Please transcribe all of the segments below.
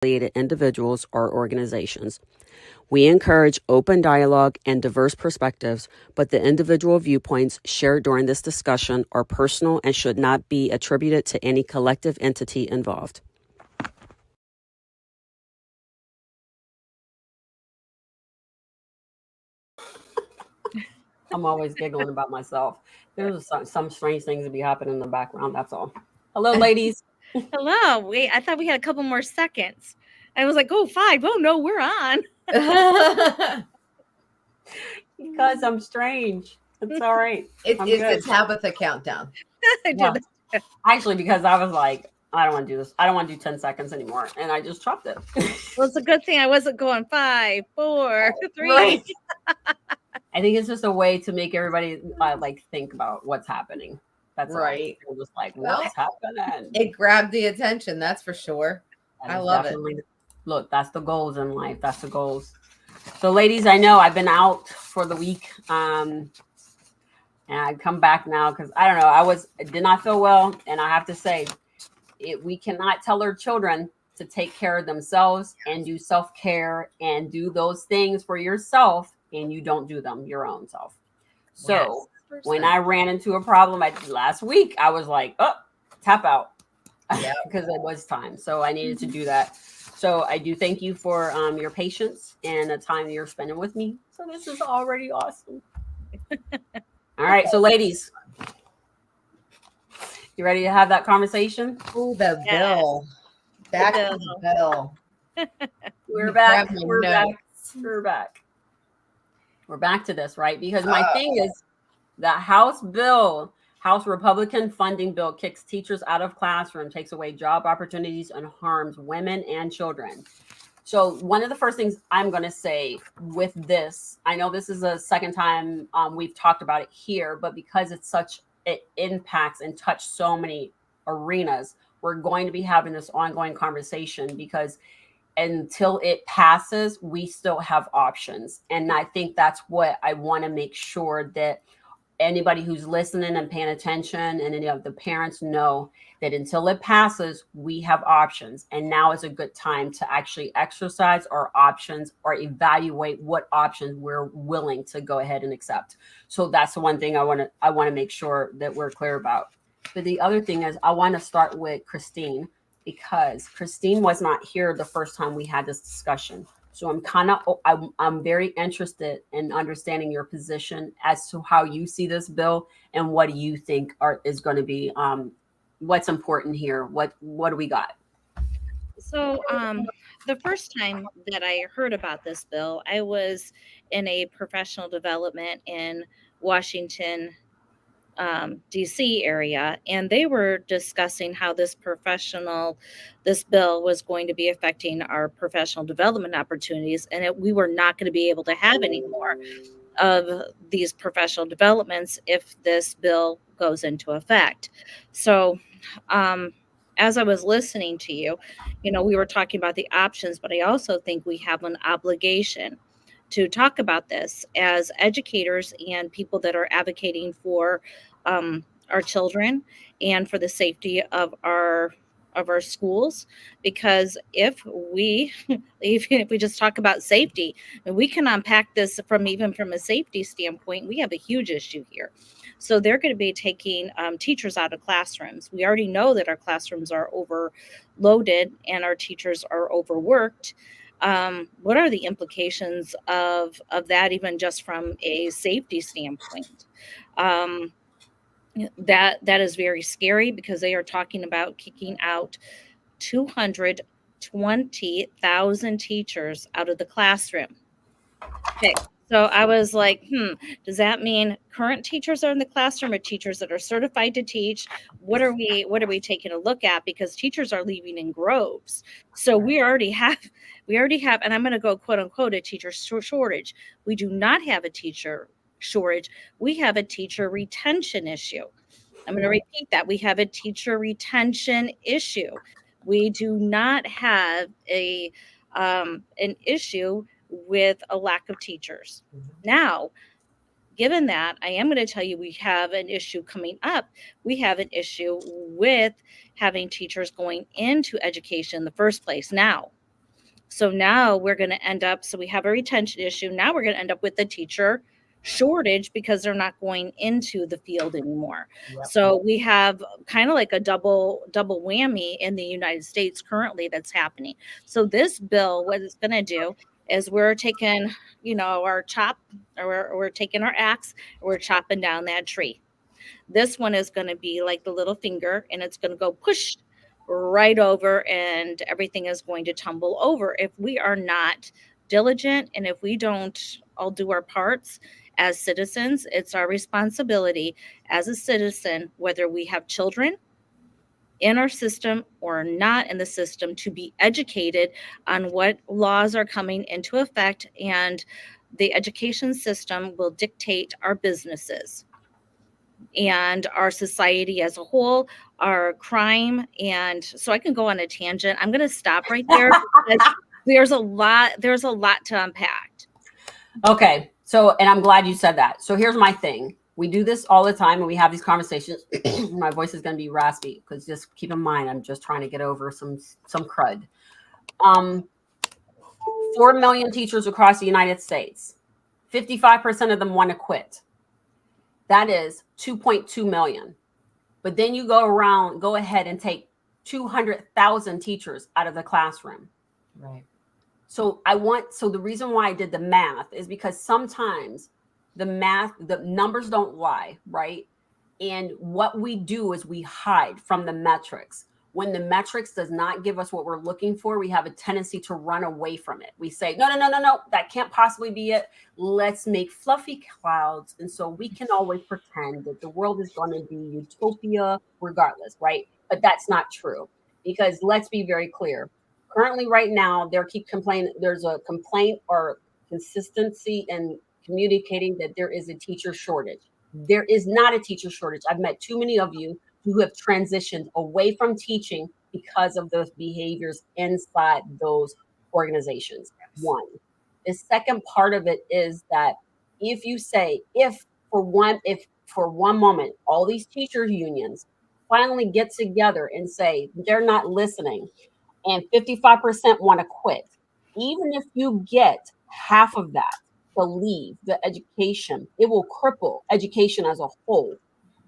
affiliated individuals or organizations. We encourage open dialogue and diverse perspectives, but the individual viewpoints shared during this discussion are personal and should not be attributed to any collective entity involved. I'm always giggling about myself. There's some strange things that be happening in the background, that's all. Hello, ladies. Hello. Wait, I thought we had a couple more seconds. I was like, oh, 5. Oh, no, we're on. Because I'm strange. It's all right. It's the Tabitha countdown. Yeah. Actually, because I was like, I don't want to do this. I don't want to do 10 seconds anymore. And I just chopped it. Well, it's a good thing I wasn't going 5, 4, 3. Right. I think it's just a way to make everybody like think about what's happening. That's right. All. Just like, what's happening? It grabbed the attention, that's for sure. I love it. Look, that's the goals in life. That's the goals. So, ladies, I know I've been out for the week. And I come back now because I don't know. I did not feel well. And I have to say, we cannot tell our children to take care of themselves and do self-care and do those things for yourself, and you don't do them your own self. So when I ran into a problem last week, I was like, oh, tap out. Yeah. Because it was time. So I needed to do that. So I do thank you for your patience and the time you're spending with me. So this is already awesome. All right. So ladies, you ready to have that conversation? Oh, the bill. Back to the bill. We're back. We're back. We're back to this, right? Because my thing is that House Republican funding bill kicks teachers out of classroom, takes away job opportunities, and harms women and children. So one of the first things I'm going to say with this, I know this is the second time we've talked about it here, but because it impacts and touches so many arenas, we're going to be having this ongoing conversation because until it passes, we still have options. And I think that's what I want to make sure that anybody who's listening and paying attention and any of the parents know that until it passes, we have options. And now is a good time to actually exercise our options or evaluate what options we're willing to go ahead and accept. So that's the one thing I want to make sure that we're clear about. But the other thing is I want to start with Christine, because Christine was not here the first time we had this discussion. So I'm very interested in understanding your position as to how you see this bill and what do you think is going to be what's important here. What do we got? So the first time that I heard about this bill, I was in a professional development in Washington, DC area, and they were discussing how this bill was going to be affecting our professional development opportunities, and we were not going to be able to have any more of these professional developments if this bill goes into effect. So as I was listening to you, we were talking about the options, but I also think we have an obligation to talk about this as educators and people that are advocating for our children and for the safety of our schools. Because if we just talk about safety, and we can unpack this from a safety standpoint, we have a huge issue here. So they're going to be taking teachers out of classrooms. We already know that our classrooms are overloaded and our teachers are overworked. What are the implications of that, even just from a safety standpoint? That is very scary, because they are talking about kicking out 220,000 teachers out of the classroom. Okay. So I was like, does that mean current teachers are in the classroom or teachers that are certified to teach? What are we taking a look at? Because teachers are leaving in groves. So we already have, and I'm going to go quote unquote a teacher shortage. We do not have a teacher shortage. We have a teacher retention issue. I'm going to repeat that. We have a teacher retention issue. We do not have an issue with a lack of teachers. Now, given that, I am going to tell you we have an issue coming up. We have an issue with having teachers going into education in the first place. Now, So now we're going to end up, so we have a retention issue. Now we're going to end up with a teacher shortage because they're not going into the field anymore. Yep. So we have kind of like a double whammy in the United States currently that's happening. So this bill, what it's going to do is we're taking, our chop, or we're taking our axe, and we're chopping down that tree. This one is going to be like the little finger, and it's going to go push right over, and everything is going to tumble over if we are not diligent, and if we don't all do our parts as citizens. It's our responsibility as a citizen, whether we have children in our system or not in the system, to be educated on what laws are coming into effect, and the education system will dictate our businesses and our society as a whole, our crime. And so I can go on a tangent. I'm going to stop right there because there's a lot to unpack. Okay. So, and I'm glad you said that. So here's my thing. We do this all the time and we have these conversations. My voice is going to be raspy because just keep in mind, I'm just trying to get over some crud. 4 million teachers across the United States. 55% of them want to quit. That is 2.2 million. But then you go ahead and take 200,000 teachers out of the classroom. Right. So the reason why I did the math is because sometimes the numbers don't lie, right? And what we do is we hide from the metrics. When the metrics does not give us what we're looking for, we have a tendency to run away from it. We say, no, that can't possibly be it. Let's make fluffy clouds. And so we can always pretend that the world is going to be utopia regardless, right? But that's not true, because let's be very clear. Currently, right now, there's a complaint or consistency in communicating that there is a teacher shortage. There is not a teacher shortage. I've met too many of you who have transitioned away from teaching because of those behaviors inside those organizations. One. The second part of it is that if for one moment, all these teacher unions finally get together and say they're not listening, and 55% want to quit, even if you get half of that to leave the education, it will cripple education as a whole.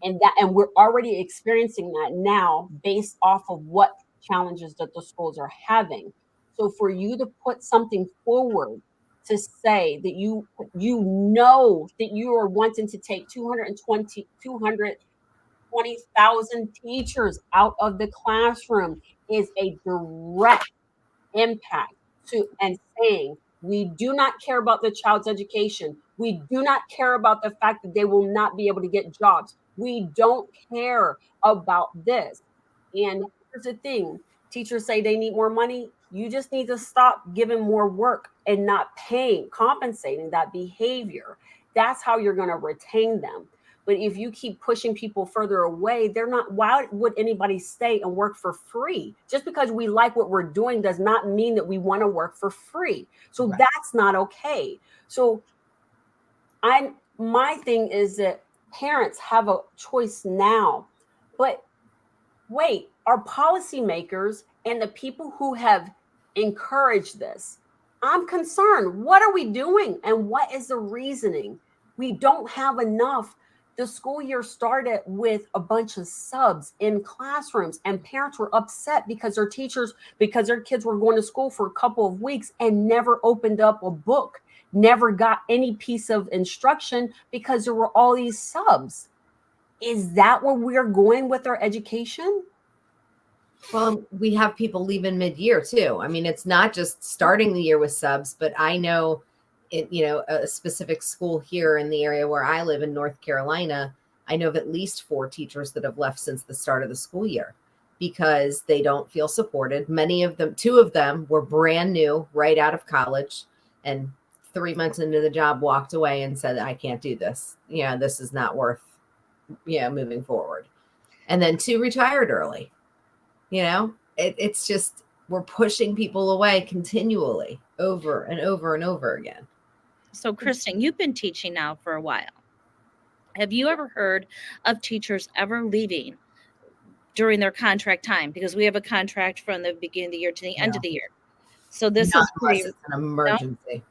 And we're already experiencing that now based off of what challenges that the schools are having. So for you to put something forward to say that you know that you are wanting to take 220,000 teachers out of the classroom is a direct impact and saying, we do not care about the child's education. We do not care about the fact that they will not be able to get jobs. We don't care about this. And here's the thing. Teachers say they need more money. You just need to stop giving more work and not compensating that behavior. That's how you're going to retain them. But if you keep pushing people further away, why would anybody stay and work for free? Just because we like what we're doing does not mean that we want to work for free. So right. That's not okay. So my thing is that parents have a choice now, but wait, our policymakers and the people who have encouraged this, I'm concerned. What are we doing? And what is the reasoning? We don't have enough. The school year started with a bunch of subs in classrooms, and parents were upset because their kids were going to school for a couple of weeks and never opened up a book, never got any piece of instruction because there were all these subs. Is that where we're going with our education? Well, we have people leaving mid-year too. I mean, it's not just starting the year with subs, but I know a specific school here in the area where I live in North Carolina, I know of at least 4 teachers that have left since the start of the school year because they don't feel supported. Many of them, 2 of them were brand new right out of college, and 3 months into the job walked away and said, I can't do this. This is not worth, moving forward. And then 2 retired early. It's just, we're pushing people away continually over and over and over again. So, Kristen, you've been teaching now for a while. Have you ever heard of teachers ever leaving during their contract time? Because we have a contract from the beginning of the year to the end of the year. So this Not is unless it's an emergency.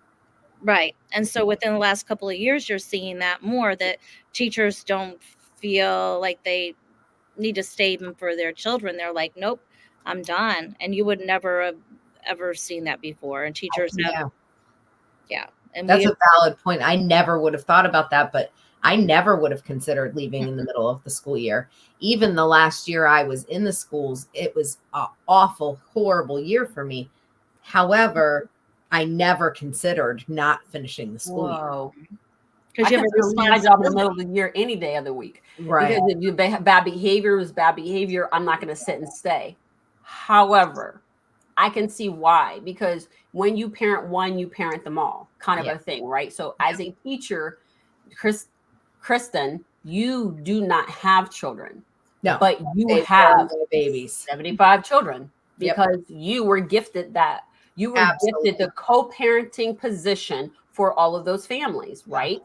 Right. And so within the last couple of years, you're seeing that more, that teachers don't feel like they need to stay even for their children. They're like, nope, I'm done. And you would never have ever seen that before. And teachers have, yeah. And that's a valid point. I never would have thought about that, but I never would have considered leaving in the middle of the school year. Even the last year I was in the schools, it was an awful, horrible year for me. However, I never considered not finishing the school year. Because you have a responsibility. My job in the middle of the year, any day of the week. Right. Because if you have bad behavior is bad behavior, I'm not going to sit and stay. However, I can see why. Because when you parent one, you parent them all, kind of a thing, right? So as a teacher, Kristen, you do not have children. No, but you have babies, 75 children, because you were gifted that. You were gifted the co-parenting position for all of those families, right?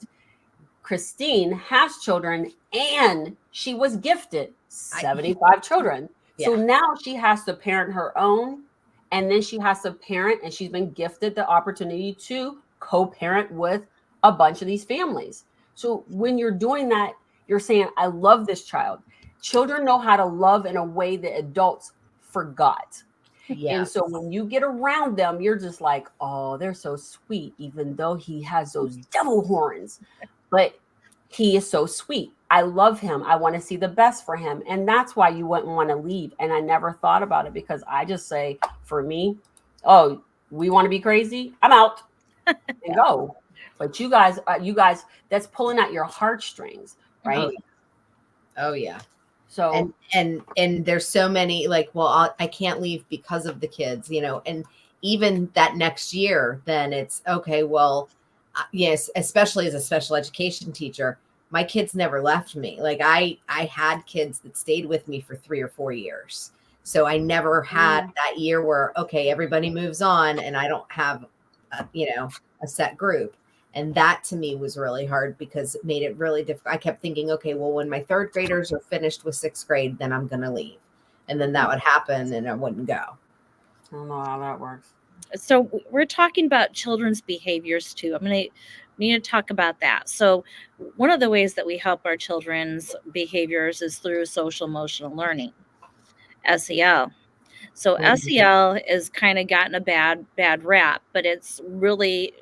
Christine has children, and she was gifted 75 children. So now she has to parent her own, and then she has to parent, and she's been gifted the opportunity to co-parent with a bunch of these families. So when you're doing that, you're saying, I love this child. Children know how to love in a way that adults forgot. And so when you get around them, you're just like, oh, they're so sweet, even though he has those devil horns. But he is so sweet. I love him. I want to see the best for him. And that's why you wouldn't want to leave. And I never thought about it, because I just say, for me, oh, we want to be crazy? I'm out and go. But you guys, that's pulling at your heartstrings, right? Oh yeah. So and there's so many, like, well, I can't leave because of the kids, and even that next year, then it's okay. Well, yes, especially as a special education teacher, my kids never left me. Like I had kids that stayed with me for 3 or 4 years. So I never had that year where, okay, everybody moves on and I don't have, a set group. And that to me was really hard, because it made it really difficult. I kept thinking, okay, well, when my 3rd graders are finished with 6th grade, then I'm going to leave. And then that would happen and I wouldn't go. I don't know how that works. So we're talking about children's behaviors too. I'm going to need to talk about that. So one of the ways that we help our children's behaviors is through social emotional learning, SEL. So SEL has kind of gotten a bad rap, but it's really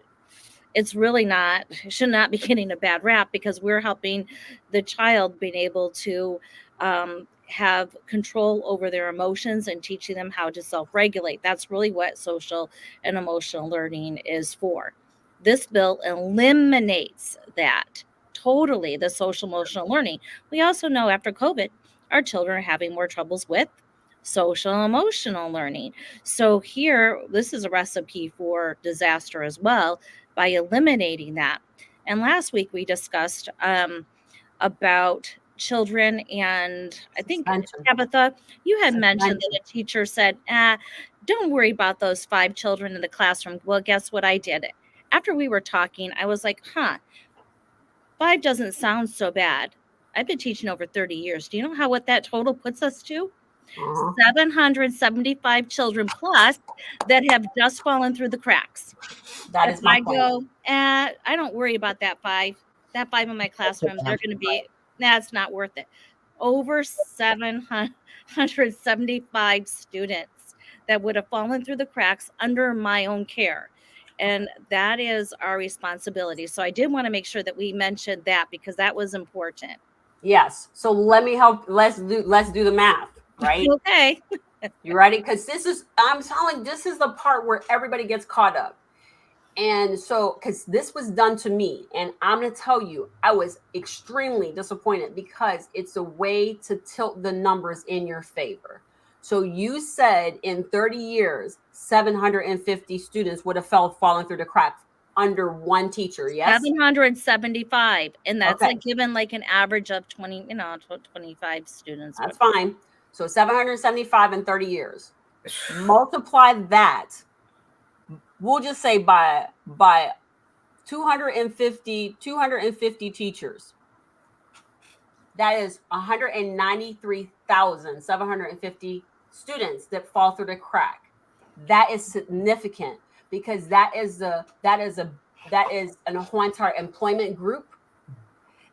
not, should not be getting a bad rap, because we're helping the child being able to have control over their emotions and teaching them how to self-regulate. That's really what social and emotional learning is for. This bill eliminates that totally, the social emotional learning. We also know after COVID, our children are having more troubles with social emotional learning. So here, this is a recipe for disaster as well, by eliminating that. And last week we discussed about children, and I think Tabitha, you had mentioned that a teacher said, don't worry about those 5 children in the classroom. Well, guess what I did? After we were talking, I was like, 5 doesn't sound so bad. I've been teaching over 30 years. Do you know what that total puts us to? 775 children plus that have just fallen through the cracks. That is my point. I don't worry about that 5. That 5 in my classroom, they're going to be, it's not worth it. Over 775 students that would have fallen through the cracks under my own care. And that is our responsibility. So I did want to make sure that we mentioned that, because that was important. Yes. So let me help. Let's do the math, right? Okay. You ready? Because I'm telling, this is the part where everybody gets caught up. And so, because this was done to me, and I'm going to tell you, I was extremely disappointed, because it's a way to tilt the numbers in your favor. So you said in 30 years, 750 students would have fallen through the cracks under one teacher. Yes. 775. And that's like given like an average of 25 students. That's fine. So 775 in 30 years. Multiply that. We'll just say by 250 teachers. That is 193,750 students that fall through the crack. that is significant, because that is an entire employment group.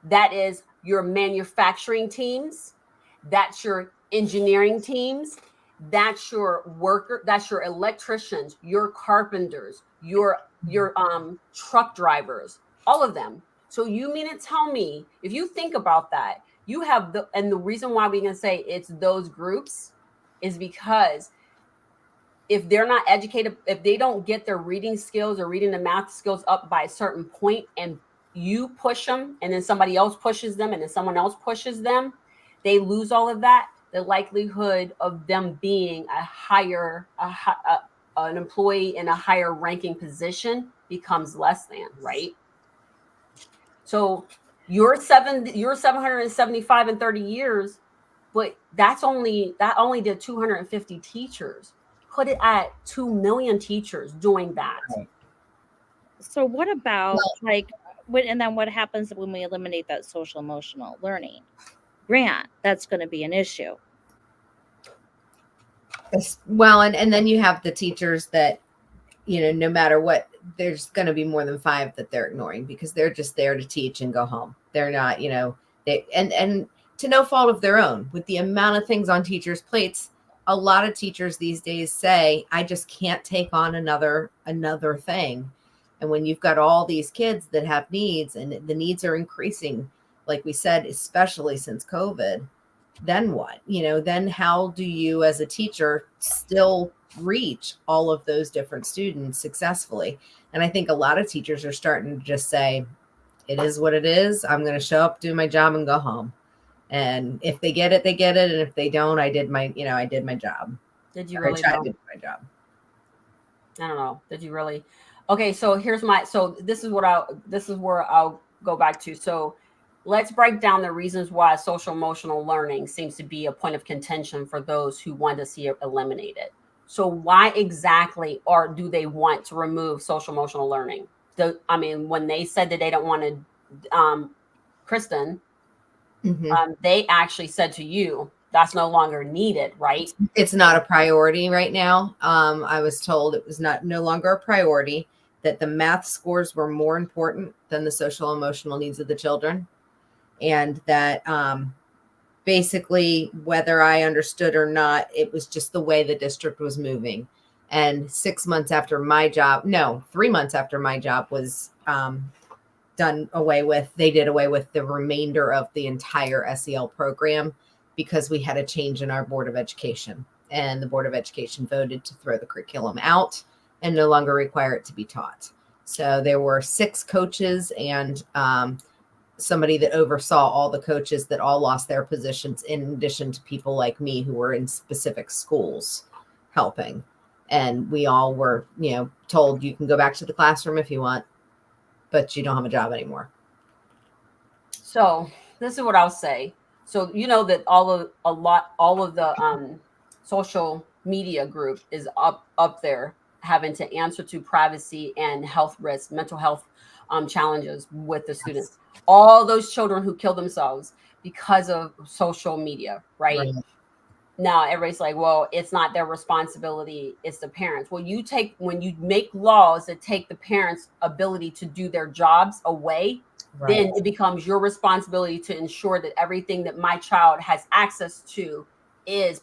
That is your manufacturing teams. That's your engineering teams. That's your worker. That's your electricians, your carpenters, your truck drivers, all of them. So you mean to tell me, if you think about that, you have the reason why we can say it's those groups is because if they're not educated, if they don't get their reading skills or reading the math skills up by a certain point, and you push them, and then somebody else pushes them, and then someone else pushes them, they lose all of that. The likelihood of them being an employee in a higher ranking position becomes less than, right? So you're 775 in 30 years, but that only did 250 teachers. Put it at 2 million teachers doing that. So what about and then what happens when we eliminate that social emotional learning grant? That's going to be an issue. Well, and then you have the teachers that, no matter what, there's going to be more than 5 that they're ignoring because they're just there to teach and go home. They're not, and to no fault of their own, with the amount of things on teachers' plates, a lot of teachers these days say, I just can't take on another thing. And when you've got all these kids that have needs, and the needs are increasing, like we said, especially since COVID, then what? Then how do you as a teacher still reach all of those different students successfully? And I think a lot of teachers are starting to just say, it is what it is. I'm going to show up, do my job, and go home. And if they get it, they get it. And if they don't, I did my job. Did you really? I tried to do my job. I don't know. Did you really? Okay. So this is where I'll go back to. So let's break down the reasons why social emotional learning seems to be a point of contention for those who want to see it eliminated. So why exactly do they want to remove social emotional learning? When they said that they don't want to, Kristen, they actually said to you, that's no longer needed, right? It's not a priority right now. I was told it was no longer a priority, that the math scores were more important than the social emotional needs of the children. And that basically, whether I understood or not, it was just the way the district was moving. And 3 months after my job was done away with, they did away with the remainder of the entire SEL program because we had a change in our Board of Education. And the Board of Education voted to throw the curriculum out and no longer require it to be taught. So there were 6 coaches and somebody that oversaw all the coaches that all lost their positions, in addition to people like me who were in specific schools helping. And we all were, told you can go back to the classroom if you want, but you don't have a job anymore. So this is what I'll say. So that all of the social media group is up there having to answer to privacy and health risks, mental health challenges with the students. All those children who kill themselves because of social media, right? Now everybody's like, well, it's not their responsibility, it's the parents. Well, when you make laws that take the parents' ability to do their jobs away, then it becomes your responsibility to ensure that everything that my child has access to has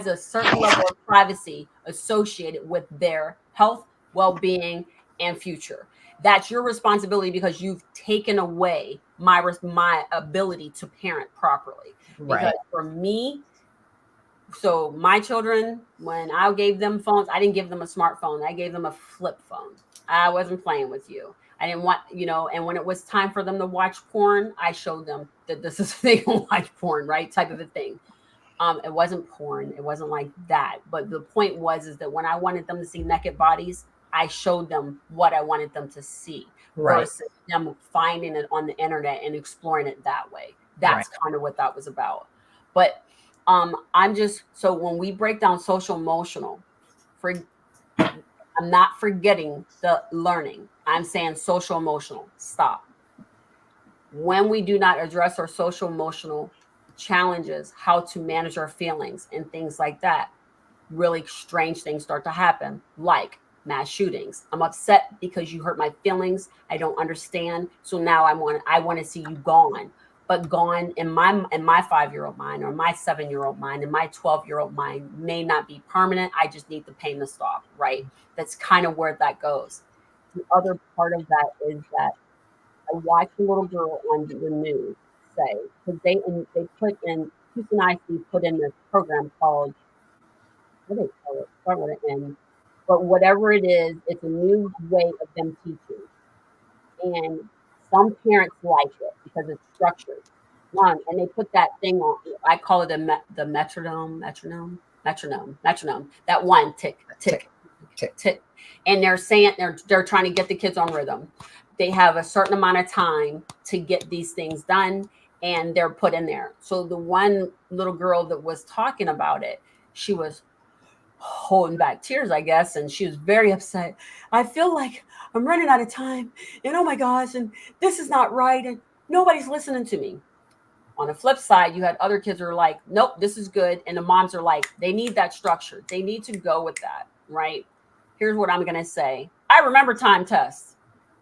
a certain level of privacy associated with their health, well-being, and future. That's your responsibility because you've taken away my ability to parent properly. Because for me, so my children, when I gave them phones, I didn't give them a smartphone. I gave them a flip phone. I wasn't playing with you. I didn't want, and when it was time for them to watch porn, I showed them that this is they don't watch porn, right? Type of a thing. It wasn't porn. It wasn't like that. But the point is that when I wanted them to see naked bodies, I showed them what I wanted them to see versus them finding it on the internet and exploring it that way. That's kind of what that was about. But so when we break down social emotional, I'm not forgetting the learning. I'm saying social emotional. Stop. When we do not address our social emotional challenges how to manage our feelings and things like that, really strange things start to happen, like mass shootings. I'm upset because you hurt my feelings. I don't understand. So now I want to see you gone. But gone in my 5-year-old mind, or my 7-year-old mind, and my 12-year-old mind may not be permanent. I just need the pain to stop, right? That's kind of where that goes. The other part of that is that I watched a little girl on the news say, because they put in, Houston IC put in this program called, what do they call it? Start with an N. But whatever it is, it's a new way of them teaching. And some parents like it because it's structured. And they put that thing on. I call it the metronome. That one tick, tick, tick, tick. And they're saying they're trying to get the kids on rhythm. They have a certain amount of time to get these things done, and they're put in there. So the one little girl that was talking about it, she was holding back tears, I guess, and she was very upset. I feel like I'm running out of time, and oh my gosh, and this is not right, and nobody's listening to me. On the flip side, you had other kids who are like, nope, this is good, and the moms are like, they need that structure. They need to go with that, right? Here's what I'm going to say. I remember time tests,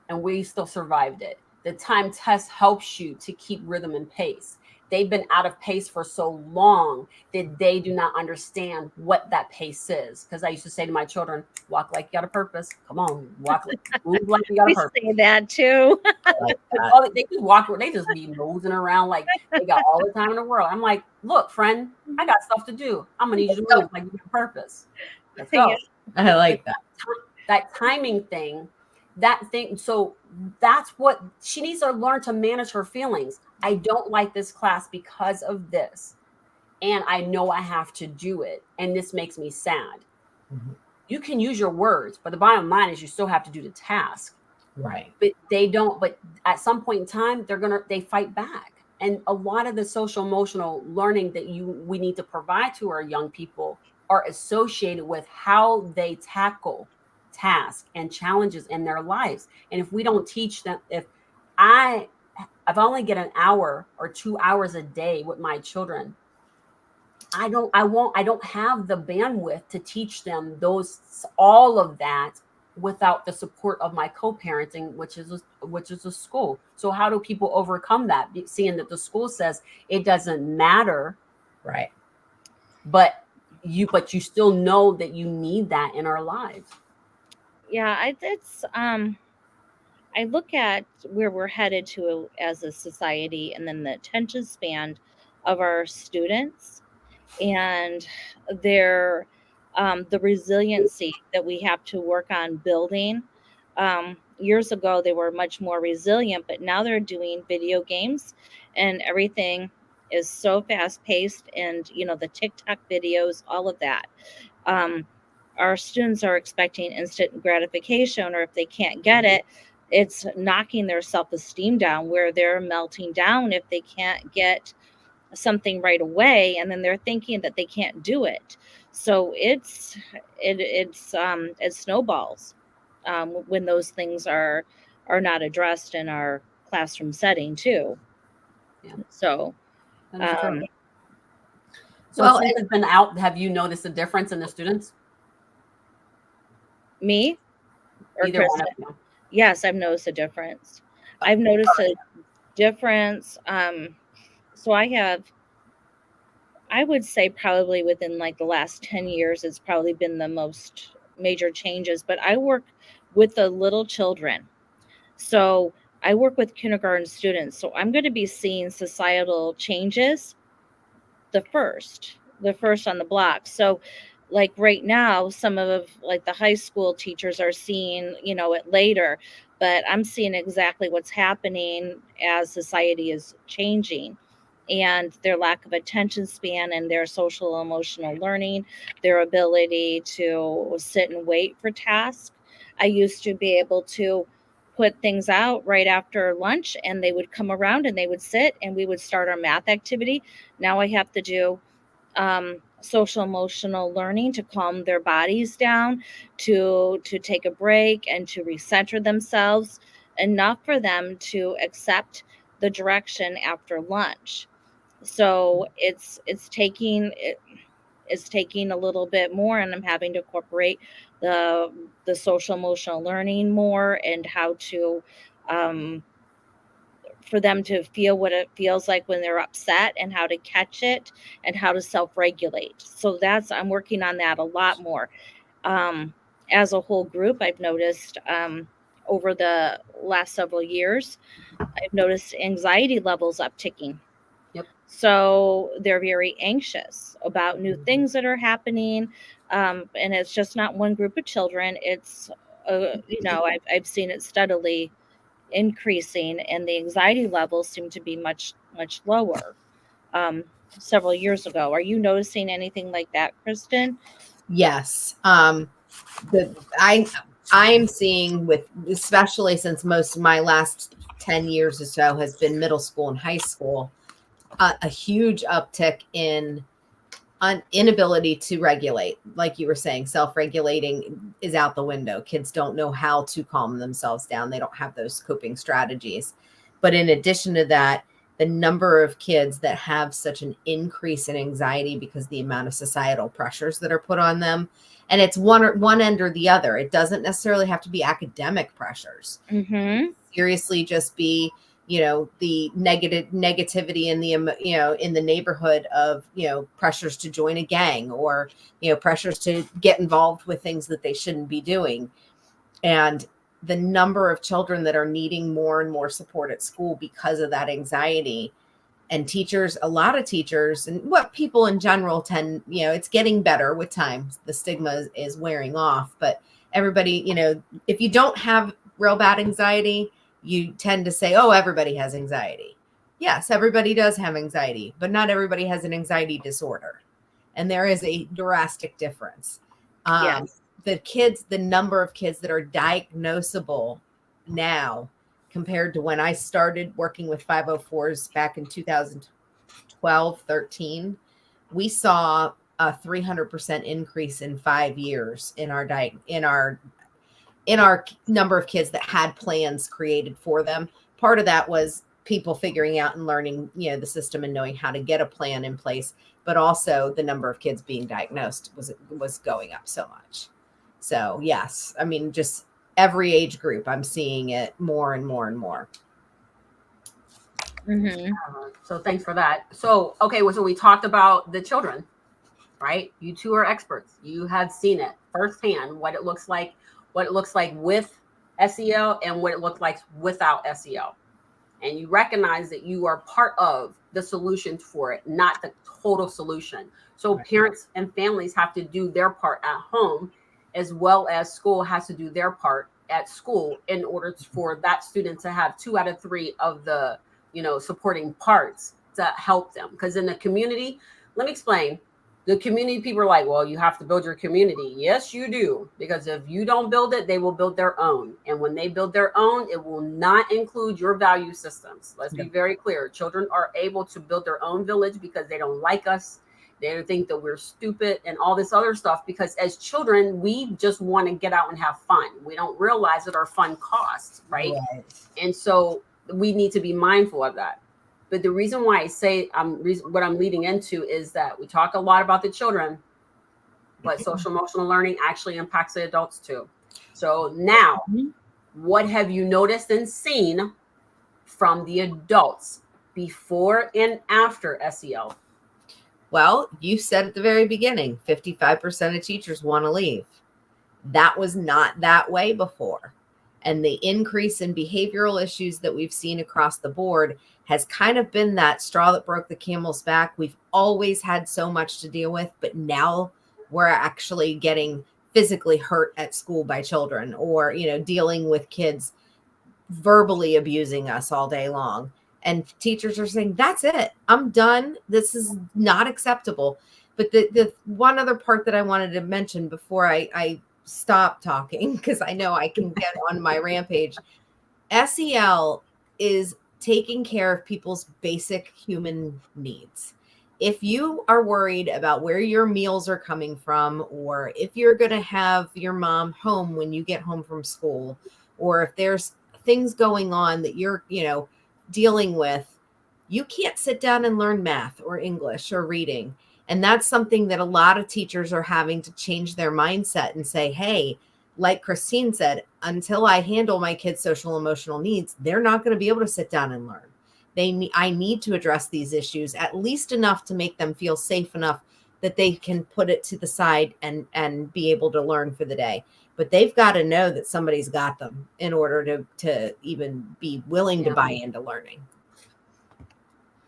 and we still survived it. The time test helps you to keep rhythm and pace. They've been out of pace for so long that they do not understand what that pace is. Because I used to say to my children, walk like you got a purpose. Come on, move like you got a purpose. We say that too. They just walk, they just be nosing around like they got all the time in the world. I'm like, look, friend, I got stuff to do. I'm gonna need you to move like you got a purpose. Let's go. Yeah, I like that. That timing thing. So that's what she needs to learn, to manage her feelings. I don't like this class because of this, and I know I have to do it, and this makes me sad. Mm-hmm. You can use your words, but the bottom line is you still have to do the task, right? But they don't. But at some point in time, they fight back, and a lot of the social emotional learning that we need to provide to our young people are associated with how they tackle tasks and challenges in their lives. And if we don't teach them, if I've only get an hour or 2 hours a day with my children, I don't have the bandwidth to teach them all of that without the support of my co-parenting, which is a school. So how do people overcome that? Seeing that the school says it doesn't matter, right? But you still know that you need that in our lives. Yeah, I look at where we're headed to as a society, and then the attention span of our students, and their the resiliency that we have to work on building. Years ago, they were much more resilient, but now they're doing video games, and everything is so fast paced, and the TikTok videos, all of that. Our students are expecting instant gratification, or if they can't get it, it's knocking their self-esteem down, where they're melting down if they can't get something right away, and then they're thinking that they can't do it. So it snowballs when those things are not addressed in our classroom setting too. Yeah. So since it's been out, have you noticed a difference in the students? Me or either Kristen? One of you? Yes, I've noticed a difference. I've noticed a difference. So I would say probably within like the last 10 years, it's probably been the most major changes, but I work with the little children. So I work with kindergarten students. So I'm going to be seeing societal changes the first on the block. So like right now, some of like the high school teachers are seeing, it later, but I'm seeing exactly what's happening as society is changing, and their lack of attention span and their social emotional learning, their ability to sit and wait for tasks. I used to be able to put things out right after lunch, and they would come around and they would sit and we would start our math activity. Now I have to do social emotional learning to calm their bodies down, to take a break and to recenter themselves enough for them to accept the direction after lunch. So it's taking a little bit more, and I'm having to incorporate the social emotional learning more, and how to for them to feel what it feels like when they're upset, and how to catch it, and how to self-regulate. So I'm working on that a lot more. Um, as a whole group, I've noticed over the last several years, I've noticed anxiety levels upticking. Yep. So they're very anxious about new things that are happening. And it's just not one group of children. It's, I've seen it steadily increasing, and the anxiety levels seem to be much, much lower several years ago. Are you noticing anything like that, Kristen? Yes. I'm seeing, with, especially since most of my last 10 years or so has been middle school and high school, a huge uptick in inability to regulate. Like you were saying, self-regulating is out the window. Kids don't know how to calm themselves down. They don't have those coping strategies. But in addition to that, the number of kids that have such an increase in anxiety because the amount of societal pressures that are put on them, and it's one end or the other. It doesn't necessarily have to be academic pressures. Mm-hmm. Seriously, just be, the negativity in the, in the neighborhood of, pressures to join a gang, or, pressures to get involved with things that they shouldn't be doing. And the number of children that are needing more and more support at school because of that anxiety, and teachers, a lot of teachers, and what people in general tend, it's getting better with time. The stigma is wearing off, but everybody, if you don't have real bad anxiety, you tend to say, oh, everybody has anxiety. Yes, everybody does have anxiety, but not everybody has an anxiety disorder. And there is a drastic difference. Yes. The number of kids that are diagnosable now compared to when I started working with 504s back in 2012, 13, we saw a 300% increase in 5 years in our number of kids that had plans created for them. Part of that was people figuring out and learning, the system and knowing how to get a plan in place, but also the number of kids being diagnosed was going up so much. So yes, I mean, just every age group, I'm seeing it more and more and more. Mm-hmm. So thanks for that. So, okay, so we talked about the children, right? You two are experts. You have seen it firsthand, what it looks like with SEL and what it looks like without SEL. And you recognize that you are part of the solution for it, not the total solution. So parents and families have to do their part at home, as well as school has to do their part at school, in order for that student to have 2 out of 3 of the, supporting parts to help them. Because in the community, let me explain. The community people are like, well, you have to build your community. Yes, you do. Because if you don't build it, they will build their own. And when they build their own, it will not include your value systems. Let's be very clear. Children are able to build their own village because they don't like us. They think that we're stupid and all this other stuff. Because as children, we just want to get out and have fun. We don't realize that our fun costs, right? And so we need to be mindful of that. But the reason why I say what I'm leading into is that we talk a lot about the children, but social emotional learning actually impacts the adults too. So now, what have you noticed and seen from the adults before and after SEL? Well, you said at the very beginning, 55% of teachers want to leave. That was not that way before. And the increase in behavioral issues that we've seen across the board has kind of been that straw that broke the camel's back. We've always had so much to deal with, but now we're actually getting physically hurt at school by children, or, dealing with kids verbally abusing us all day long. And teachers are saying, that's it. I'm done. This is not acceptable. But the one other part that I wanted to mention before I stop talking, because I know I can get on my rampage. SEL is taking care of people's basic human needs. If you are worried about where your meals are coming from, or if you're going to have your mom home when you get home from school, or if there's things going on that you're, dealing with, you can't sit down and learn math or English or reading. And that's something that a lot of teachers are having to change their mindset and say, hey, like Christine said, until I handle my kids' social emotional needs, they're not going to be able to sit down and learn. I need to address these issues at least enough to make them feel safe enough that they can put it to the side and be able to learn for the day. But they've got to know that somebody's got them in order to even be willing to buy into learning.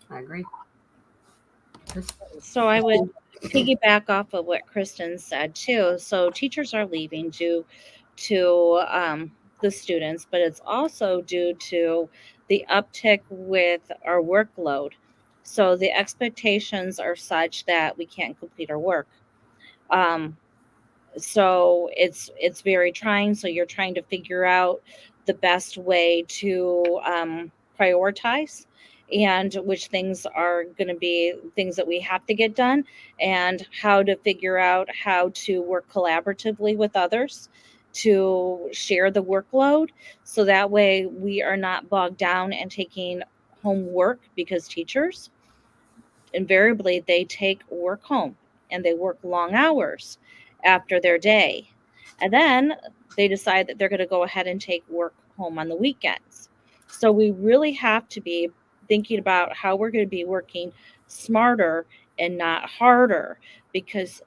I agree. So I would piggyback off of what Kristen said too. So teachers are leaving due to the students, but it's also due to the uptick with our workload. So the expectations are such that we can't complete our work. So it's very trying. So you're trying to figure out the best way to prioritize and which things are going to be things that we have to get done, and how to figure out how to work collaboratively with others to share the workload, so that way we are not bogged down and taking home work, because teachers invariably they take work home and they work long hours after their day, and then they decide that they're going to go ahead and take work home on the weekends. So we really have to be thinking about how we're going to be working smarter and not harder, because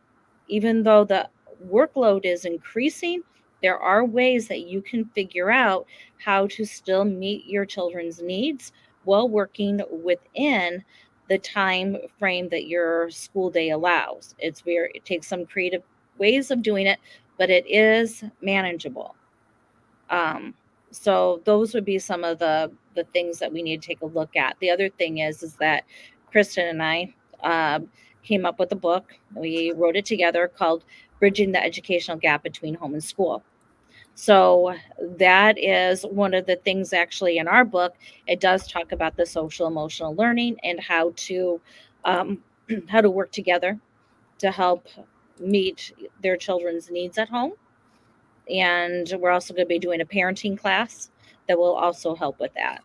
even though the workload is increasing, there are ways that you can figure out how to still meet your children's needs while working within the time frame that your school day allows. It takes some creative ways of doing it, but it is manageable. So those would be some of the things that we need to take a look at. The other thing is that Kristen and I came up with a book. We wrote it together called Bridging the Educational Gap Between Home and School. So that is one of the things actually in our book. It does talk about the social emotional learning and how to work together to help meet their children's needs at home. And we're also going to be doing a parenting class that will also help with that.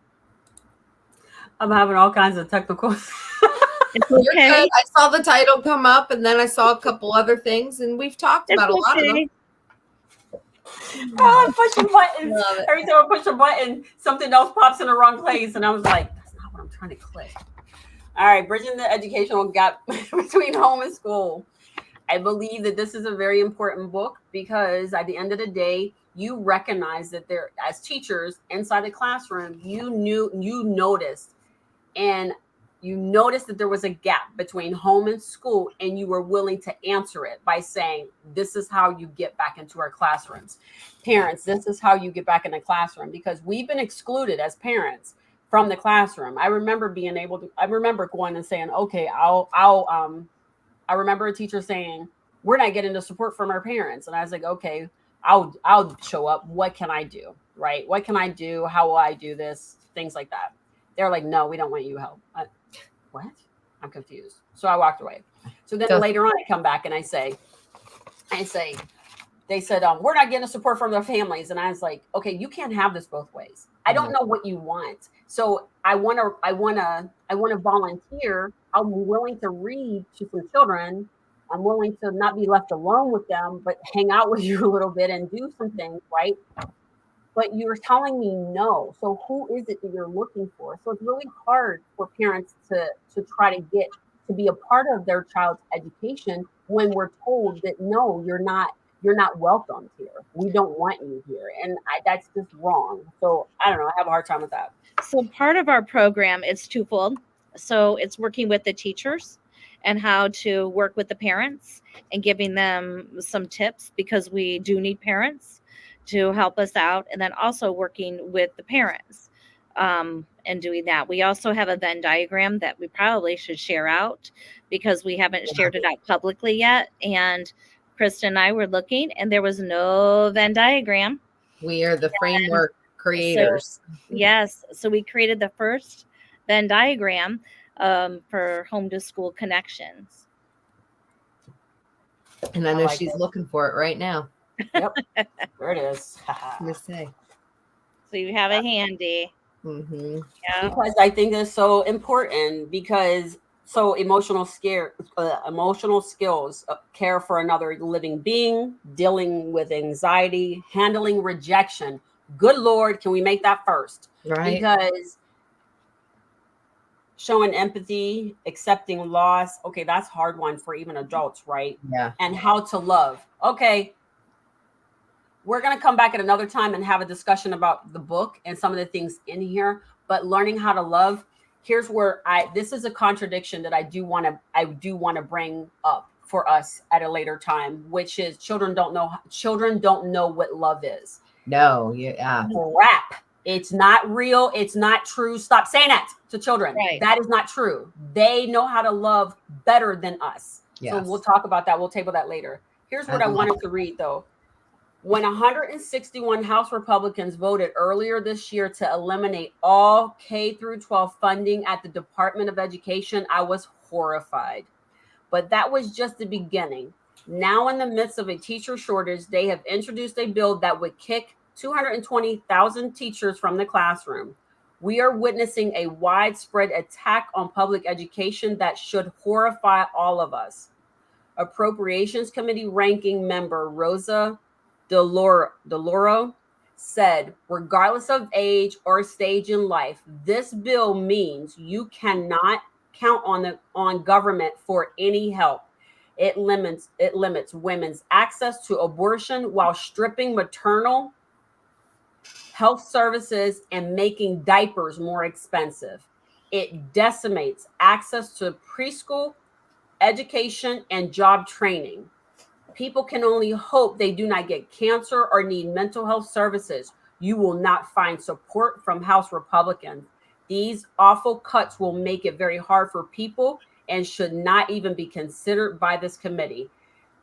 I'm having all kinds of technical. It's okay. I saw the title come up, and then I saw a couple other things, and we've talked about a lot of them. I'm pushing buttons. Every time I push a button, something else pops in the wrong place, and I was like, that's not what I'm trying to click. All right, bridging the educational gap between home and school. I believe that this is a very important book, because at the end of the day, you recognize that there, as teachers inside the classroom, you noticed that there was a gap between home and school, and you were willing to answer it by saying, this is how you get back into our classrooms. Parents, this is how you get back in the classroom, because we've been excluded as parents from the classroom. I remember going and saying, okay, I remember a teacher saying, we're not getting the support from our parents. And I was like, okay, I'll show up. What can I do? Right? What can I do? How will I do this? Things like that. They're like, no, we don't want you help. What? I'm confused. So I walked away. So then later on, I come back and I say, they said, we're not getting support from their families. And I was like, okay, you can't have this both ways. I don't know what you want. So I want to volunteer. I'm willing to read to some children. I'm willing to not be left alone with them, but hang out with you a little bit and do some things, right? But you're telling me no. So who is it that you're looking for? So it's really hard for parents to try to get to be a part of their child's education when we're told that no, you're not welcomed here. We don't want you here. And that's just wrong. So I don't know. I have a hard time with that. So part of our program is twofold. So it's working with the teachers and how to work with the parents and giving them some tips, because we do need parents to help us out. And then also working with the parents and doing that. We also have a Venn diagram that we probably should share out, because we haven't shared it out publicly yet. And Kristen and I were looking, and there was no Venn diagram. We are the framework creators. So, yes. So we created the first Venn diagram for home to school connections. And I know she's looking for it right now. Yep. There it is. Let me say. So you have it handy. Mm-hmm. Yeah. Because I think it's so important, because emotional skills, care for another living being, dealing with anxiety, handling rejection. Good Lord, can we make that first? Right. Because showing empathy, accepting loss, okay, that's hard one for even adults, right? Yeah. And how to love. Okay, we're going to come back at another time and have a discussion about the book and some of the things in here, but learning how to love, here's where this is a contradiction that I do want to bring up for us at a later time, which is children don't know what love is. No, yeah. Crap. It's not real. It's not true. Stop saying that to children. Right. That is not true. They know how to love better than us. Yes. So we'll talk about that. We'll table that later. Here's what I wanted to read, though. When 161 House Republicans voted earlier this year to eliminate all K through 12 funding at the Department of Education, I was horrified. But that was just the beginning. Now, in the midst of a teacher shortage, they have introduced a bill that would kick 220,000 teachers from the classroom. We are witnessing a widespread attack on public education that should horrify all of us. Appropriations Committee ranking member Rosa DeLauro said, regardless of age or stage in life, this bill means you cannot count on government for any help. It limits women's access to abortion while stripping maternal health services and making diapers more expensive. It decimates access to preschool education and job training. People can only hope they do not get cancer or need mental health services. You will not find support from House Republicans. These awful cuts will make it very hard for people and should not even be considered by this committee.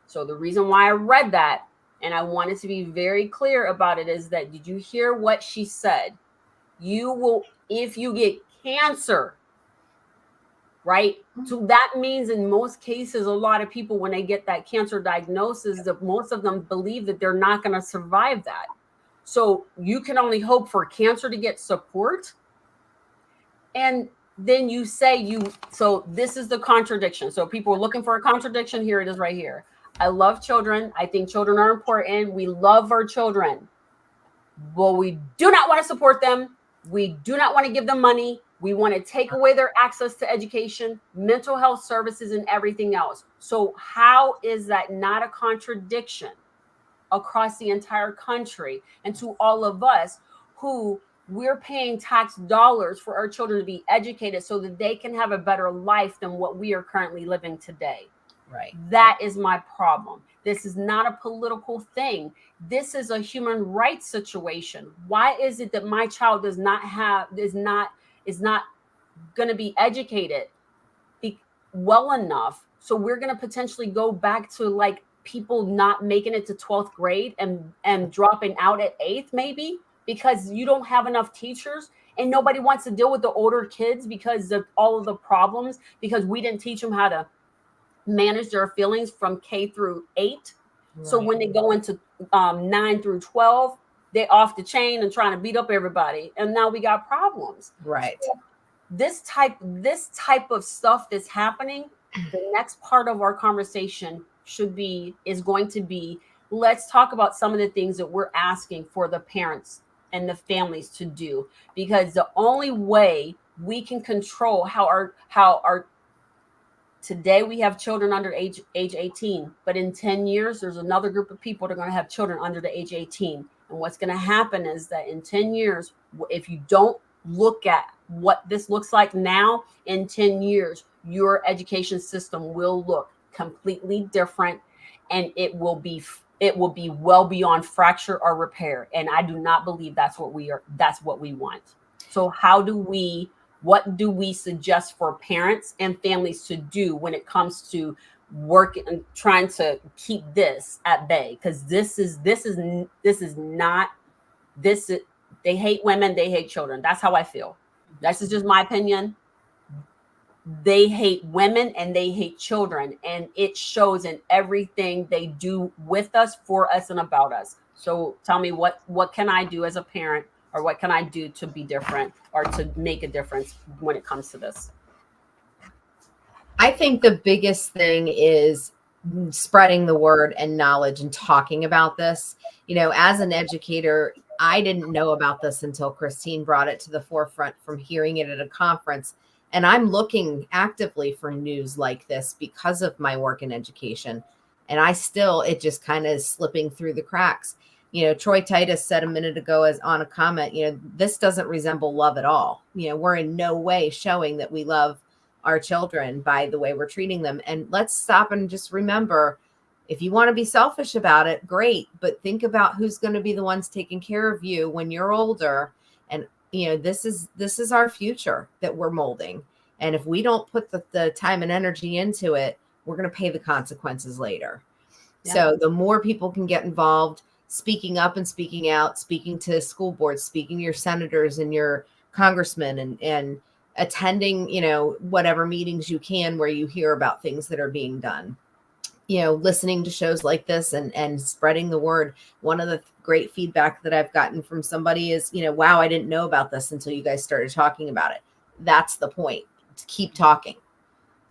So the reason why I read that, and I wanted to be very clear about it, is that, did you hear what she said? You will, if you get cancer, right? So that means in most cases, a lot of people, when they get that cancer diagnosis, that most of them believe that they're not going to survive that. So you can only hope for cancer to get support. And then you say so this is the contradiction. So people are looking for a contradiction. Here it is right here. I love children. I think children are important. We love our children, but we do not want to support them. We do not want to give them money. We want to take away their access to education, mental health services, and everything else. So how is that not a contradiction across the entire country and to all of us who we're paying tax dollars for our children to be educated so that they can have a better life than what we are currently living today? Right. That is my problem. This is not a political thing. This is a human rights situation. Why is it that my child is not going to be educated well enough? So we're going to potentially go back to like people not making it to 12th grade and dropping out at 8th, maybe because you don't have enough teachers and nobody wants to deal with the older kids because of all of the problems, because we didn't teach them how to manage their feelings from K through 8. Right. So when they go into 9 through 12, they off the chain and trying to beat up everybody. And now we got problems. Right. So this type of stuff that's happening, the next part of our conversation is going to be, let's talk about some of the things that we're asking for the parents and the families to do, because the only way we can control how our today we have children under age 18, but in 10 years, there's another group of people that are going to have children under the age 18. And what's going to happen is that in 10 years, if you don't look at what this looks like now, in 10 years, your education system will look completely different, and it will be well beyond fracture or repair. And I do not believe that's what we want. So what do we suggest for parents and families to do when it comes to work and trying to keep this at bay? Because they hate women, they hate children. That's how I feel. This is just my opinion. They hate women and they hate children, and it shows in everything they do with us, for us, and about us. So tell me, what can I do as a parent? or what can I do to be different or to make a difference when it comes to this? I think the biggest thing is spreading the word and knowledge and talking about this. As an educator, I didn't know about this until Christine brought it to the forefront from hearing it at a conference. And I'm looking actively for news like this because of my work in education. And it just kind of is slipping through the cracks. Troy Titus said a minute ago as on a comment, this doesn't resemble love at all. We're in no way showing that we love our children by the way we're treating them. And let's stop and just remember, if you want to be selfish about it, great, but think about who's going to be the ones taking care of you when you're older. And this is our future that we're molding. And if we don't put the time and energy into it, we're going to pay the consequences later. Yeah. So the more people can get involved, speaking up and speaking out, speaking to school boards, speaking to your senators and your congressmen, and attending, whatever meetings you can where you hear about things that are being done, listening to shows like this and spreading the word. One of the great feedback that I've gotten from somebody is, wow, I didn't know about this until you guys started talking about it. That's the point, to keep talking.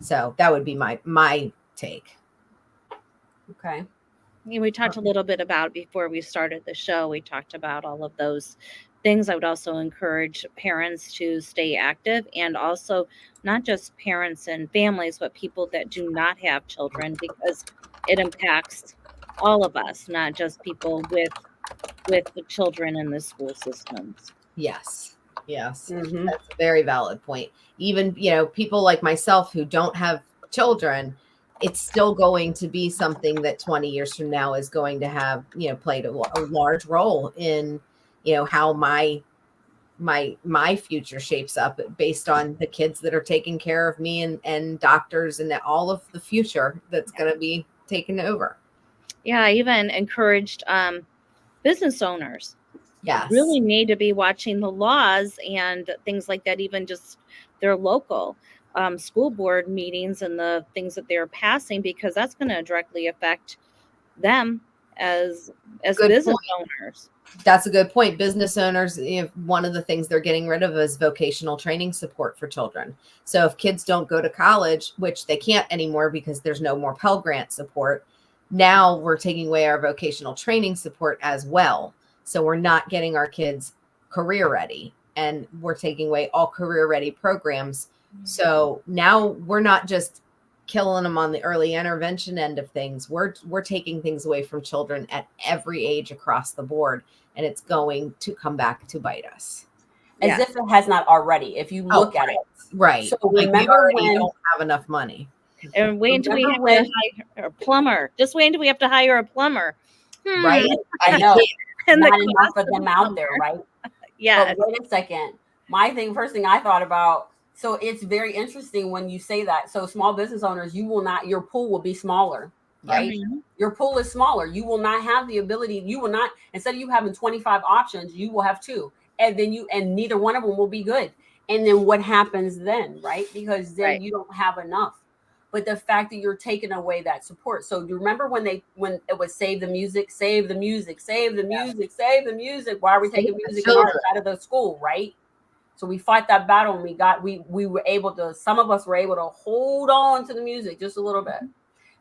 So that would be my take. Okay. We talked a little bit about, before we started the show, we talked about all of those things. I would also encourage parents to stay active, and also not just parents and families, but people that do not have children, because it impacts all of us, not just people with the children in the school systems. Yes. Mm-hmm. That's a very valid point. Even, people like myself who don't have children, it's still going to be something that 20 years from now is going to have, played a large role in, how my future shapes up based on the kids that are taking care of me and doctors and all of the future that's going to be taken over. Yeah, I even encouraged business owners. Yes. Really need to be watching the laws and things like that, even just their local school board meetings and the things that they're passing, because that's going to directly affect them as business owners. That's a good point. Business owners, one of the things they're getting rid of is vocational training support for children. So if kids don't go to college, which they can't anymore because there's no more Pell Grant support, now we're taking away our vocational training support as well. So we're not getting our kids career ready, and we're taking away all career ready programs. So now we're not just killing them on the early intervention end of things. We're taking things away from children at every age across the board, and it's going to come back to bite us. As if it has not already, if you look at it. Right. So remember when we don't have enough money. And wait until we have to hire a plumber. Just wait until we have to hire a plumber. Right. I know. And not enough of them out there, right? Yeah. But wait a second. First thing I thought about, so it's very interesting when you say that. So small business owners, your pool will be smaller, right? Mm-hmm. Your pool is smaller. You will not have the ability, instead of you having 25 options, you will have 2. And then neither one of them will be good. And then what happens then, right? Because then you don't have enough. But the fact that you're taking away that support. So do you remember when it was save the music, save the music, save the music, save the music? Why are we taking music out of the school, right? So we fought that battle, and we were able to, some of us were able to hold on to the music just a little bit.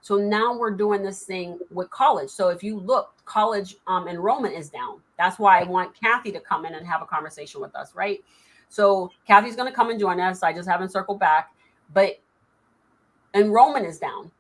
So now we're doing this thing with college. So if you look, college enrollment is down. That's why I want Kathy to come in and have a conversation with us, right? So Kathy's going to come and join us. I just haven't circled back, but enrollment is down.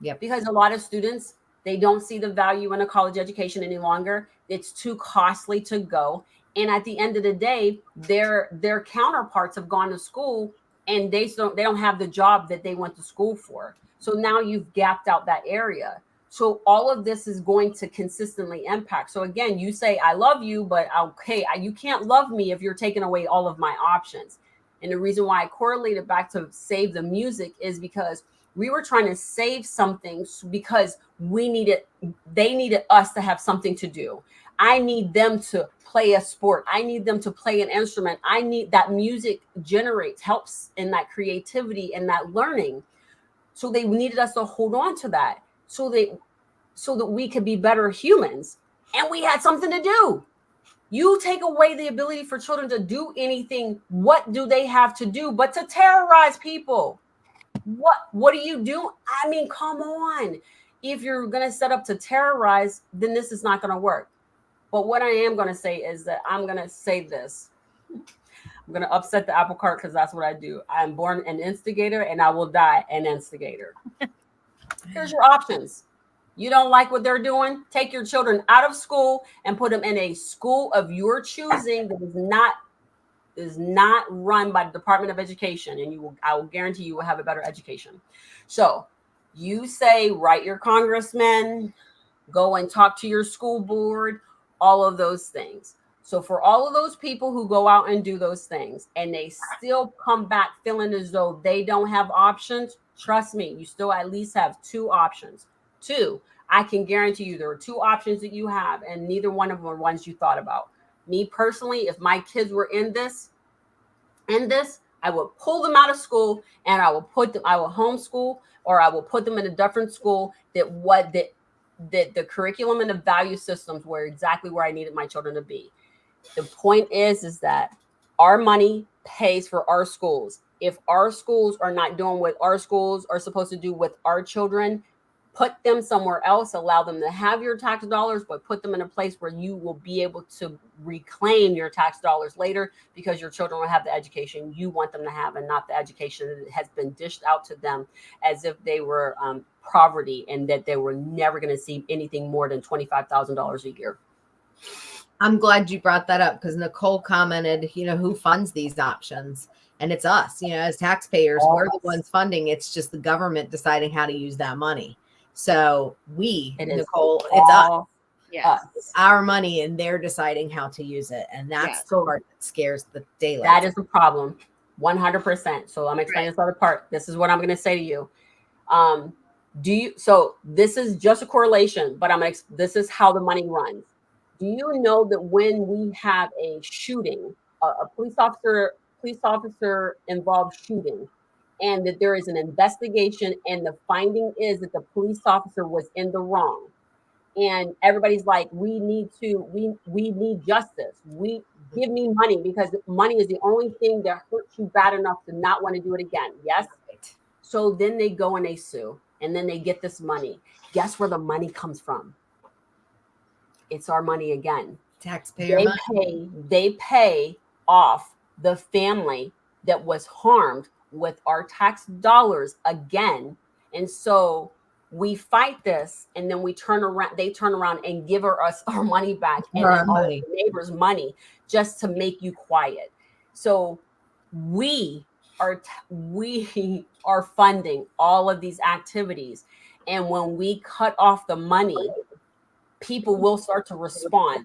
Yep. Because a lot of students, they don't see the value in a college education any longer. It's too costly to go. And at the end of the day, their counterparts have gone to school and they don't have the job that they went to school for. So now you've gapped out that area. So all of this is going to consistently impact. So again, you say, I love you, but okay, you can't love me if you're taking away all of my options. And the reason why I correlated back to save the music is because we were trying to save something because they needed us to have something to do. I need them to play a sport. I need them to play an instrument. I need that music helps in that creativity and that learning. So they needed us to hold on to that so that we could be better humans. And we had something to do. You take away the ability for children to do anything. What do they have to do but to terrorize people? What do you do? I mean, come on. If you're going to set up to terrorize, then this is not going to work. But what I am going to say is that I'm going to say this. I'm going to upset the apple cart because that's what I do. I'm born an instigator and I will die an instigator. Here's your options. You don't like what they're doing? Take your children out of school and put them in a school of your choosing that is not run by the Department of Education, and I will guarantee you will have a better education. So you say, write your congressman, go and talk to your school board, all of those things. So for all of those people who go out and do those things and they still come back feeling as though they don't have options, trust me, you still at least have two options. Two, I can guarantee you there are two options that you have, and neither one of them are ones you thought about. Me personally, if my kids were in this, I would pull them out of school and I will homeschool, or I will put them in a different school that the curriculum and the value systems were exactly where I needed my children to be. The point is that our money pays for our schools. If our schools are not doing what our schools are supposed to do with our children, put them somewhere else, allow them to have your tax dollars, but put them in a place where you will be able to reclaim your tax dollars later, because your children will have the education you want them to have and not the education that has been dished out to them as if they were poverty and that they were never going to see anything more than $25,000 a year. I'm glad you brought that up because Nicole commented, who funds these options? And it's us, as taxpayers, we're the ones funding. It's just the government deciding how to use that money. So Nicole, it's us. Yes. It's our money and they're deciding how to use it. And that's the part that scares the daylight. That is the problem. 100%. So I'm explaining this other part. This is what I'm going to say to you. So this is just a correlation, but this is how the money runs. Do you know that when we have a shooting, a police officer involved shooting, and that there is an investigation and the finding is that the police officer was in the wrong, and everybody's like, we need justice. Give me money, because money is the only thing that hurts you bad enough to not want to do it again. Yes. Right. So then they go and they sue, and then they get this money. Guess where the money comes from? It's our money again. Taxpayer money. They pay off the family that was harmed with our tax dollars again. And so we fight this, and then they turn around and give us our money back and our neighbors' money just to make you quiet. So we are funding all of these activities. And when we cut off the money, people will start to respond,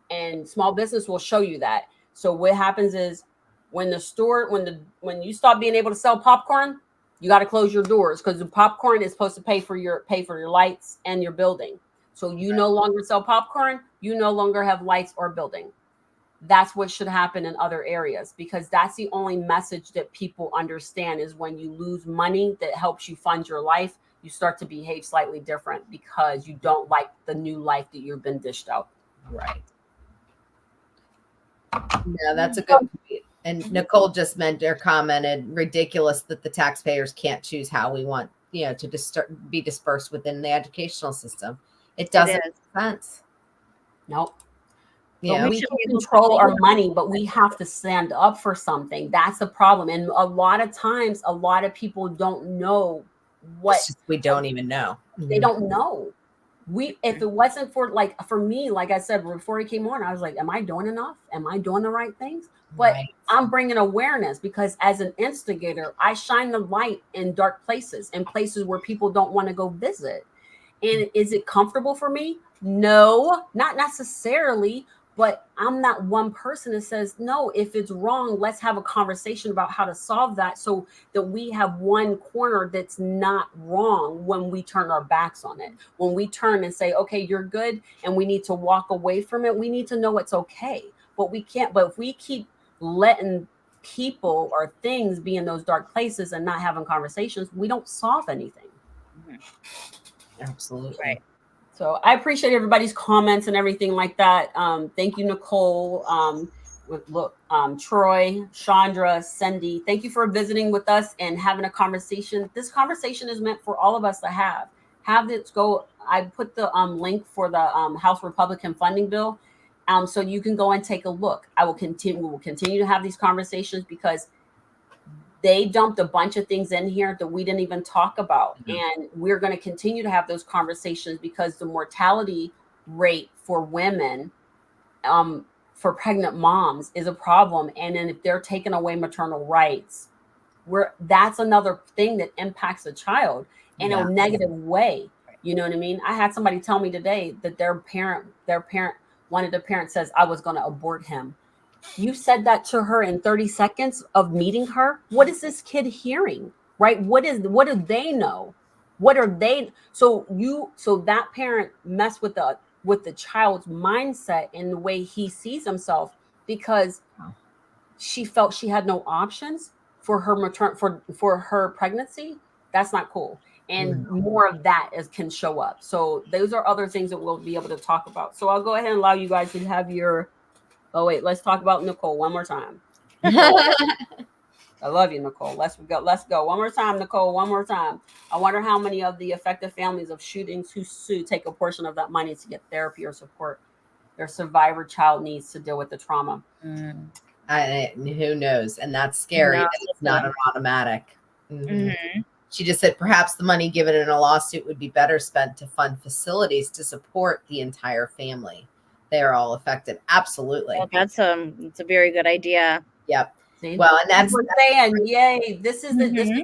and small business will show you that. So what happens is when you stop being able to sell popcorn, you got to close your doors, because the popcorn is supposed to pay for your lights and your building. So you no longer sell popcorn, you no longer have lights or building. That's what should happen in other areas, because that's the only message that people understand is when you lose money that helps you fund your life, you start to behave slightly different because you don't like the new life that you've been dished out. Right. Yeah, that's a good point. And Nicole just commented, ridiculous that the taxpayers can't choose how we want, to be dispersed within the educational system. It doesn't make sense. Nope. Yeah, we can control our money, but we have to stand up for something. That's the problem. And a lot of times, a lot of people don't know we don't even know. They don't know. If it wasn't for me, like I said before he came on, I was like, am I doing enough? Am I doing the right things? But I'm bringing awareness, because as an instigator, I shine the light in dark places and places where people don't want to go visit. And is it comfortable for me? No, not necessarily. But I'm not one person that says, no, if it's wrong, let's have a conversation about how to solve that, so that we have one corner that's not wrong when we turn our backs on it. When we turn and say, okay, you're good, and we need to walk away from it, we need to know it's okay. But if we keep letting people or things be in those dark places and not having conversations, we don't solve anything. Absolutely. Right. So I appreciate everybody's comments and everything like that. Thank you, Nicole. Troy, Chandra, Cindy. Thank you for visiting with us and having a conversation. This conversation is meant for all of us to have. Have this go. I put the link for the House Republican funding bill, so you can go and take a look. I will continue. We will continue to have these conversations because they dumped a bunch of things in here that we didn't even talk about. And we're going to continue to have those conversations because the mortality rate for women, for pregnant moms is a problem. And then if they're taking away maternal rights, that's another thing that impacts a child in a negative way. You know what I mean? I had somebody tell me today that one of the parents says, I was going to abort him. You said that to her in 30 seconds of meeting her. What is this kid hearing? Right? What do they know? What are they? So that parent messed with the child's mindset and the way he sees himself because she felt she had no options for her for her pregnancy. That's not cool. And more of that can show up. So those are other things that we'll be able to talk about. So I'll go ahead and allow you guys to have your. Oh, wait, let's talk about Nicole one more time. I love you, Nicole. Let's go. One more time, Nicole. One more time. I wonder how many of the affected families of shootings who sue take a portion of that money to get therapy or support their survivor child needs to deal with the trauma. Who knows? And that's scary. No, it's not an automatic. She just said perhaps the money given in a lawsuit would be better spent to fund facilities to support the entire family. They are all affected. Absolutely. Well, that's a very good idea. Yep. See? Well, and that's we're saying, yay, this is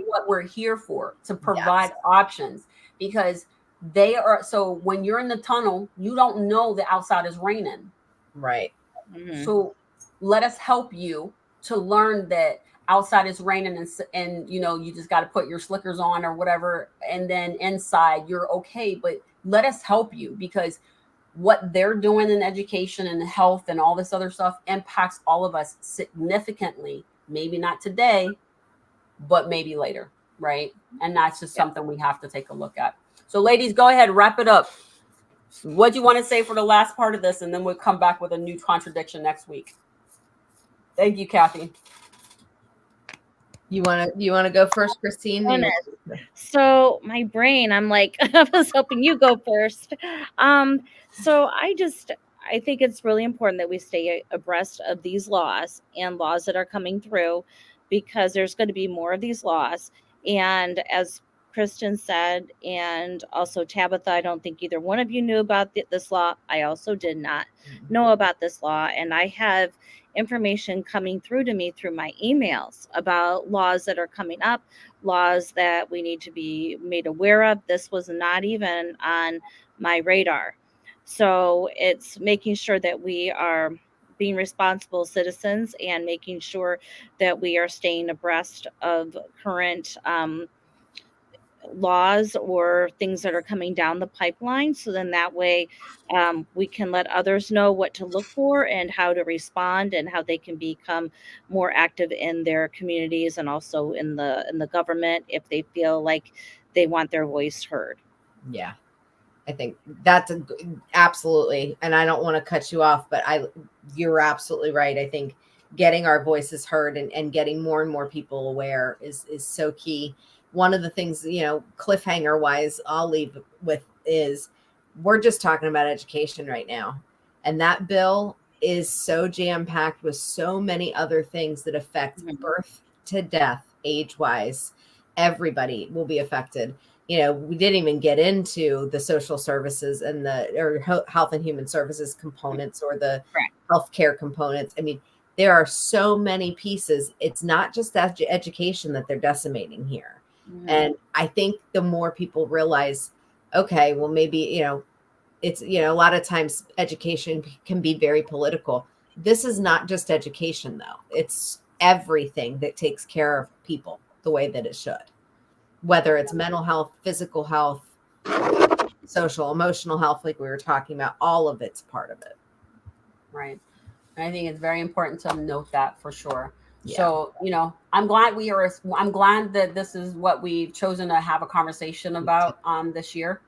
what we're here for, to provide options, because they are. So when you're in the tunnel, you don't know the outside is raining. Right. So let us help you to learn that outside is raining and you just got to put your slickers on or whatever. And then inside you're okay. But let us help you, because what they're doing in education and health and all this other stuff impacts all of us significantly. Maybe not today, but maybe later, right? And that's just something we have to take a look at. So ladies, go ahead, wrap it up. What do you want to say for the last part of this? And then we'll come back with a new contradiction next week. Thank you, Kathy. You want to go first, Christine? So my brain, I'm like, I was hoping you go first. So I think it's really important that we stay abreast of these laws and laws that are coming through, because there's going to be more of these laws. And as Kristen said, and also Tabitha, I don't think either one of you knew about this law. I also did not know about this law. And I have information coming through to me through my emails about laws that are coming up, laws that we need to be made aware of. This was not even on my radar. So it's making sure that we are being responsible citizens and making sure that we are staying abreast of current laws or things that are coming down the pipeline. So then that way we can let others know what to look for and how to respond and how they can become more active in their communities and also in the government if they feel like they want their voice heard. Yeah, I think that's absolutely. And I don't want to cut you off, but you're absolutely right. I think getting our voices heard and getting more and more people aware is so key. One of the things, cliffhanger wise, I'll leave with is we're just talking about education right now. And that bill is so jam packed with so many other things that affect birth to death, age wise. Everybody will be affected. We didn't even get into the social services and or health and human services components or the healthcare components. I mean, there are so many pieces. It's not just education that they're decimating here. And I think the more people realize, okay, well, maybe, it's, a lot of times education can be very political. This is not just education, though. It's everything that takes care of people the way that it should, whether it's mental health, physical health, social, emotional health, like we were talking about, all of it's part of it. Right. And I think it's very important to note that for sure. Yeah. So, I'm glad that this is what we've chosen to have a conversation about this year.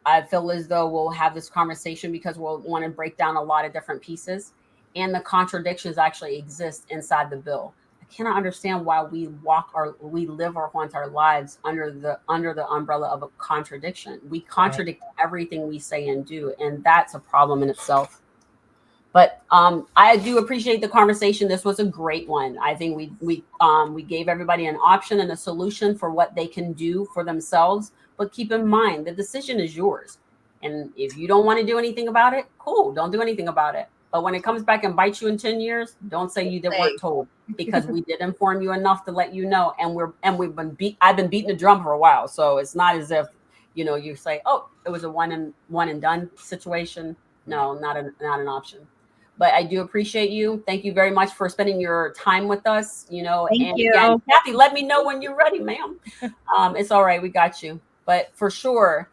I feel as though we'll have this conversation because we'll want to break down a lot of different pieces, and the contradictions actually exist inside the bill. I cannot understand why we live or want our lives under the umbrella of a contradiction. We contradict everything we say and do, and that's a problem in itself. But I do appreciate the conversation. This was a great one. I think we gave everybody an option and a solution for what they can do for themselves. But keep in mind, the decision is yours. And if you don't want to do anything about it, cool, don't do anything about it. But when it comes back and bites you in 10 years, don't say you weren't told, because we did inform you enough to let you know. And I've been beating the drum for a while. So it's not as if, you say, oh, it was a one and done situation. No, not an option. But I do appreciate you. Thank you very much for spending your time with us. Thank you. Yeah, Kathy, let me know when you're ready, ma'am. It's all right. We got you. But for sure,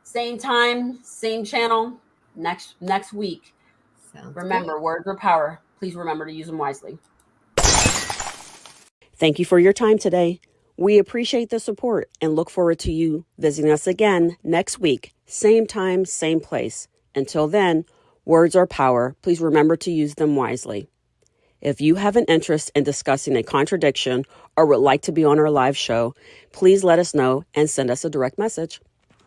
same time, same channel, next week. Remember, words are power. Please remember to use them wisely. Thank you for your time today. We appreciate the support and look forward to you visiting us again next week. Same time, same place. Until then, words are power. Please remember to use them wisely. If you have an interest in discussing a contradiction or would like to be on our live show, please let us know and send us a direct message.